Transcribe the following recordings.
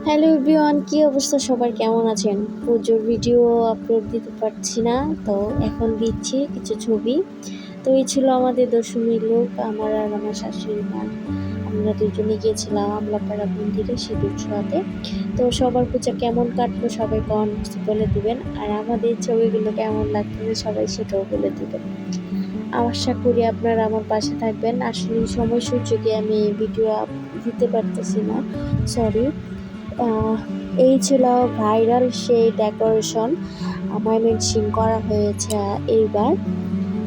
Hello everyone, কি অবস্থা সবার, কেমন আছেন? পুজোর ভিডিও আপলোড দিতে পারছি না, তো এখন দিচ্ছি কিছু ছবি। তো এই ছিল আমাদের দশমীর লোক, আমার আর আমার শাশুড়ি মা। আমরা দুজনে গিয়েছিলাম আমলাপাড়া মন্দিরে সিঁদুর ছোঁয়াতে। তো সবার পূজা কেমন কাটলো সবাই কমেন্টস বলে দিবেন, আর আমাদের ছবিগুলো কেমন লাগতেছে সবাই সেটাও বলে দিবেন। আশা করি আপনারা আমার পাশে থাকবেন। আসলে সময় সুযোগে আমি ভিডিও দিতে পারতেছি না, সরি। এই ছিল ভাইরাল সেই ডেকোরেশন ময়মনসিং করা হয়েছে এইবার।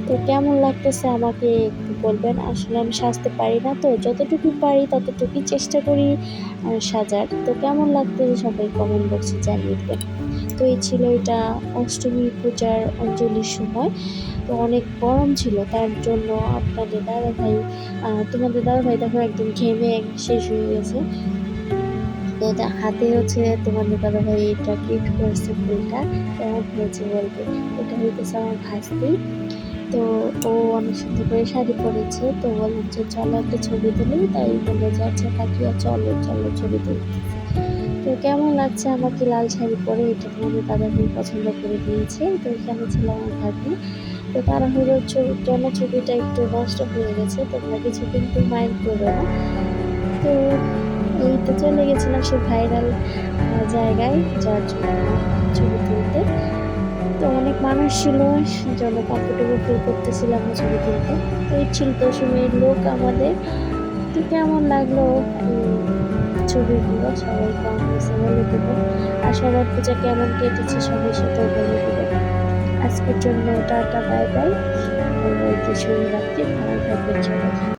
তো কেমন লাগতেছে আমাকে একটু বলবেন। আসলে আমি সাজতে পারি না, তো যতটুকু পারি ততটুকুই চেষ্টা করি সাজার। তো কেমন লাগতেছে সবাই কমেন্ট বক্সে জানিয়ে দেবেন। তো এই ছিল এটা অষ্টমী পূজার অঞ্জলির সময়। তো অনেক গরম ছিল, তার জন্য তোমাদের দাদাভাই দেখো একদম ঘেমে শেষ হয়ে গেছে। তো হাতে হচ্ছে তোমাদের দাদাভাই এটা গিফট করেছে ফুলটা, কেমন হয়েছে বলবে। এটা হইতেছে আমার ভাস্তি। তো ও অনেক সুন্দর করে শাড়ি পরেছে, তো বললাম যে চলো একটা ছবি তুলি, তাই বললো যে আচ্ছা কাকিয়া চলো চলো ছবি তুলতেছি। তো কেমন লাগছে আমাকে লাল শাড়ি পরে, এটা তোমাদের দাদাভাই পছন্দ করে দিয়েছে। তো এখানে ছিল আমার ভাগ্নি। তো তাড়াহুড়োর জন্য ছবিটা একটু নষ্ট হয়ে গেছে, তোমরা কিছু কিন্তু মাইন্ড করবে না। তো এই তো চলে গেছিলাম সে ভাইরাল জায়গায় যার জন্য ছবি তুলতে। তো অনেক মানুষ ছিল, জন্য কমফোর্টেবল ফিল করতেছিলাম না ছবি তুলতে। তো এই ছিল দশমীর লোক আমাদের। তো কেমন লাগলো ছবিগুলো সবাই কমেন্টসে বলে দেবেন। আর সবার পূজা কেমন কেটেছে সবাই সেটাও বলে দেবেন। আজকের জন্য টাটা, বাই বাই। শুভরাত্রি, ভালো থাকবেন সবাই।